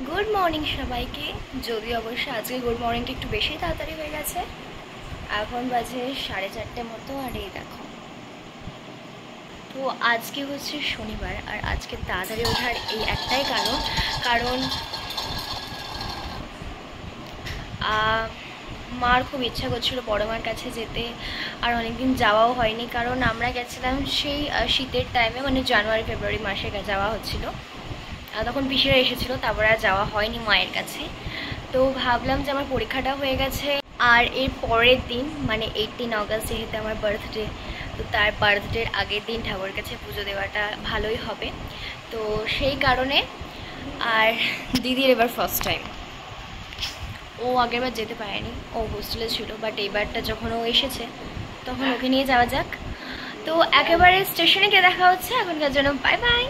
Good morning সবাইকে। যদি অবশ্য আজকে গুড মর্নিংটা একটু বেশি তাড়াতাড়ি হয়ে গেছে। এখন বাজে 4:30 মতো। আর এই দেখো, তো আজকে হচ্ছে শনিবার। আর আজকে তাড়াতাড়ি ওঠার এই একটাই কারণ মার খুব ইচ্ছা করছিল বড় মার কাছে যেতে। আর অনেকদিন যাওয়াও হয়নি, কারণ আমরা গেছিলাম সেই শীতের টাইমে, মানে জানুয়ারি ফেব্রুয়ারি মাসে যাওয়া হচ্ছিল। তখন পিসিরা এসেছিলো, তারপরে আর যাওয়া হয়নি মায়ের কাছে। তো ভাবলাম যে আমার পরীক্ষাটা হয়ে গেছে, আর এর পরের দিন মানে 18 অগস্ট যেহেতু আমার বার্থডে, তো তার বার্থডের আগের দিন ঠাকুরের কাছে পুজো দেওয়াটা ভালোই হবে। তো সেই কারণে, আর দিদির এবার ফার্স্ট টাইম, ও আগেরবার যেতে পারেনি, ও হোস্টেলে ছিল, বাট এইবারটা যখন ও এসেছে তখন ওকে নিয়ে যাওয়া যাক। তো একেবারে স্টেশনে গিয়ে দেখা হচ্ছে। এখনকার জন্য বাই বাই।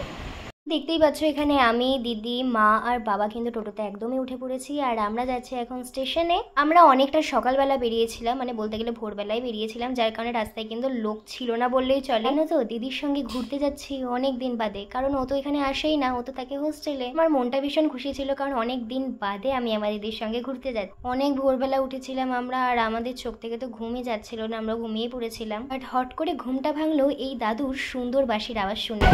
দেখতেই পাচ্ছ এখানে আমি, দিদি, মা আর বাবা কিন্তু টোটোতে একদমই উঠে পড়েছি। আর আমরা যাচ্ছি এখন স্টেশনে। আমরা অনেকটা সকালবেলা বেরিয়েছিলাম, মানে বলতে গেলে ভোরবেলায় বেরিয়েছিলাম, যার কারণে রাস্তায় কিন্তু লোক ছিল না বললেই চলে। জানো তো, দিদির সঙ্গে ঘুরতে যাচ্ছি অনেক দিন বাদে, কারণ ও তো এখানে আসেই না, ও তো থাকে হোস্টেলে। আমার মনটা ভীষণ খুশি ছিল, কারণ অনেক দিন বাদে আমি আমার দিদির সঙ্গে ঘুরতে যাচ্ছি। অনেক ভোরবেলা উঠেছিলাম আমরা, আর আমাদের চোখ থেকে তো ঘুমই যাচ্ছিল না, আমরা ঘুমিয়ে পড়েছিলাম। বাট হট করে ঘুমটা ভাঙলো এই দাদুর সুন্দর বাঁশির আওয়াজ শুনে।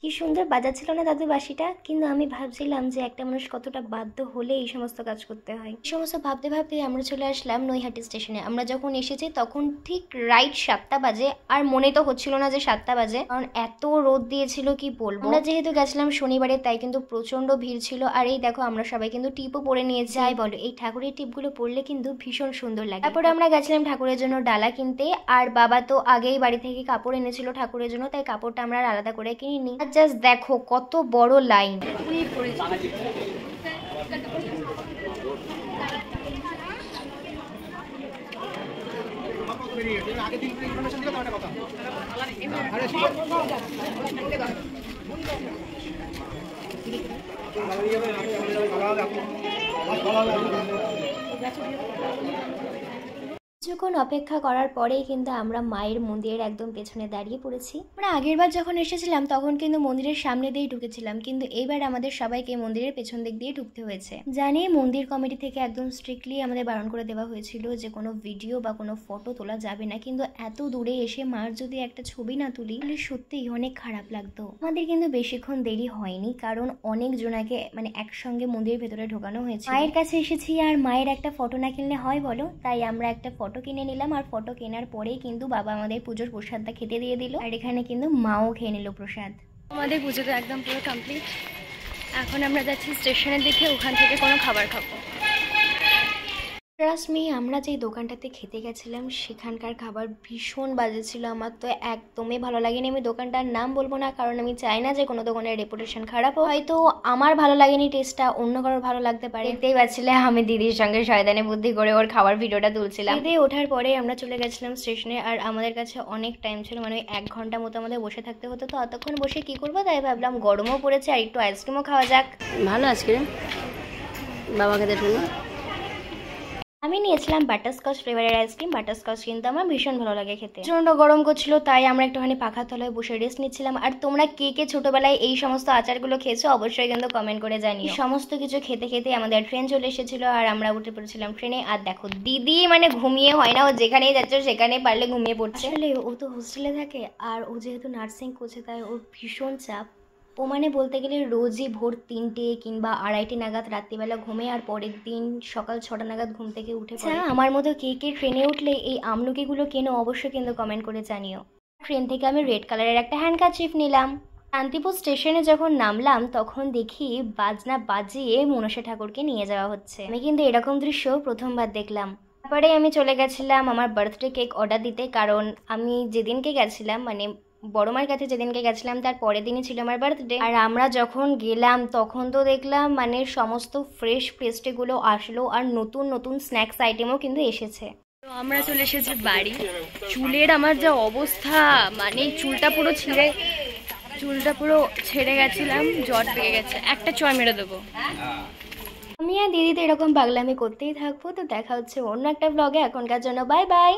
কি সুন্দর বাজাচ্ছিল না দাদু বাঁশিটা। কিন্তু আমি ভাবছিলাম যে একটা মানুষ কতটা বাধ্য হলে এই সমস্ত কাজ করতে হয়। এই সমস্ত ভাবতে ভাবতে আমরা চলে আসলাম নৈহাটি স্টেশনে। আমরা যখন এসেছি তখন ঠিক রাইট 7টা বাজে, আর মনে তো হচ্ছিল না যে 7টা বাজে, কারণ এত রোদ দিয়েছিল কি বলবো। আমরা যেহেতু গেছিলাম শনিবারে, তাই কিন্তু প্রচন্ড ভিড় ছিল। আর এই দেখো, আমরা সবাই কিন্তু টিপও পরে নিয়ে যাই বলো, এই ঠাকুরের টিপগুলো পরলে কিন্তু ভীষণ সুন্দর লাগে। তারপরে আমরা গেছিলাম ঠাকুরের জন্য ডালা কিনতে, আর বাবা তো আগেই বাড়ি থেকে কাপড় এনেছিল ঠাকুরের জন্য, তাই কাপড়টা আমরা আলাদা করে কিনিনি। জাস্ট দেখো কত বড় লাইন। কিছুক্ষণ অপেক্ষা করার পরেই কিন্তু আমরা মায়ের মন্দিরের একদম পেছনে দাঁড়িয়ে পড়েছি। আমরা আগেরবার যখন এসেছিলাম তখন কিন্তু মন্দিরের সামনে দিয়ে ঢুকেছিলাম, কিন্তু এইবার আমাদের সবাইকে মন্দিরের পেছন দিক দিয়ে ঢুকতে হয়েছে। জানি মন্দির কমিটি থেকে একদম স্ট্রিক্টলি আমাদের বারণ করে দেওয়া হয়েছিল যে কোনো ভিডিও বা কোনো ফটো তোলা যাবে না, কিন্তু এত দূরে এসে মার যদি একটা ছবি না তুলি তাহলে সত্যিই অনেক খারাপ লাগতো। আমাদের কিন্তু বেশিক্ষণ দেরি হয়নি, কারণ অনেক জনাকে মানে একসঙ্গে মন্দিরের ভেতরে ঢোকানো হয়েছে। মায়ের কাছে এসেছি, আর মায়ের একটা ফটো না কিনলে হয় বলো, তাই আমরা একটা ফটো কিনে নিলাম। আর ফটো কেনার পরেই কিন্তু বাবা আমাদের পুজোর প্রসাদটা খেতে দিয়ে দিল, আর এখানে কিন্তু মাও খেয়ে নিল প্রসাদ। আমাদের পুজো তো একদম পুরো কমপ্লিট। এখন আমরা যাচ্ছি স্টেশনের দিকে, ওখান থেকে কোনো খাবার খাবো। ট্রাস্ট মি, আমরা যেই দোকানটাতে খেতে গেছিলাম সেখানকার খাবার ভীষণ বাজে ছিল। আমার তো একদমই ভালো লাগেনি। আমি দোকানটার নাম বলবো না, কারণ আমি চাই না যে কোনো দোকানের রেপুটেশন খারাপ হয়। হয়তো আমার ভালো লাগেনি টেস্টটা, অন্য কারোর ভালো লাগতে পারে। দেখতেই পাচ্ছিলে আমি দিদির সঙ্গে শয়তানি বুদ্ধি করে ওর খাবার ভিডিওটা তুলছিলাম। দিদি ওঠার পরে আমরা চলে গেছিলাম স্টেশনে, আর আমাদের কাছে অনেক টাইম ছিল, মানে 1 ঘন্টা মতো আমাদের বসে থাকতে হতো। তো অতক্ষণ বসে কি করবো, তাই ভাবলাম গরমও পড়েছে আর একটু আইসক্রিমও খাওয়া যাক। ভালো আইসক্রিম বাবা খেতে শুনি। আমি নিয়েছিলাম বাটারস্কচ ফ্লেভারের আইসক্রিম। বাটারস্কচ কিন্তু আমার ভীষণ ভালো লাগে খেতে। প্রচন্ড গরম করছিল, তাই আমরা একটুখানি পাখার তলায় বসে রেস্ট নিচ্ছিলাম। আর তোমরা কে কে ছোটবেলায় এই সমস্ত আচারগুলো খেয়েছো অবশ্যই কিন্তু কমেন্ট করে জানিও। সমস্ত কিছু খেতে খেতে আমাদের ট্রেন চলে এসেছিল, আর আমরা উঠে পড়েছিলাম ট্রেনে। আর দেখো দিদি মানে ঘুমিয়ে হয় না, ও যেখানেই যাচ্ছে সেখানেই পারলে ঘুমিয়ে পড়ছে। আসলে ও তো হোস্টেলে থাকে, আর ও যেহেতু নার্সিং করছে তাই ওর ভীষণ চাপ। ও মানে বলতে গেলে রোজই ভোর 3টে কিংবা 2:30 নাগাদ রাত্রিবেলা ঘুমে, আর পরের দিন সকাল 6টা নাগাদ ঘুম থেকে উঠে পড়ে। আমার মতো কে কে ট্রেনে উঠলে এই আমলকিগুলো কেন অবশ্যই কিন্তু কমেন্ট করে জানিও। ট্রেন থেকে আমি রেড কালারের একটা হ্যান্ডকারচিফ নিলাম। শান্তিপুর স্টেশনে যখন নামলাম তখন দেখি বাজনা বাজিয়ে মনসা ঠাকুরকে নিয়ে যাওয়া হচ্ছে। আমি কিন্তু এরকম দৃশ্য প্রথমবার দেখলাম। তারপরে আমি চলে গেছিলাম আমার বার্থডে কেক অর্ডার দিতে, কারণ আমি যেদিনকে গেছিলাম মানে বড় মার কাছে যেদিনকে গেছিলাম তার পরের দিনই ছিল আমার বার্থডে। আর আমরা যখন গেলাম তখন তো দেখলাম মানে সমস্ত ফ্রেশ পেস্ট্রিগুলো আসলো, আর নতুন নতুন স্ন্যাক্স আইটেমও কিন্তু এসেছে। তো আমরা চলে এসেছি বাড়ি। চুলের আমার যা অবস্থা, মানে চুলটা পুরো ছেড়ে গেছিলাম, জট পেয়ে গেছে। একটা চয় মেরে দেবো। আমি আর দিদিতে এরকম পাগলামি করতেই থাকবো। তো দেখা হচ্ছে অন্য একটা ব্লগে। এখনকার জন্য বাই বাই।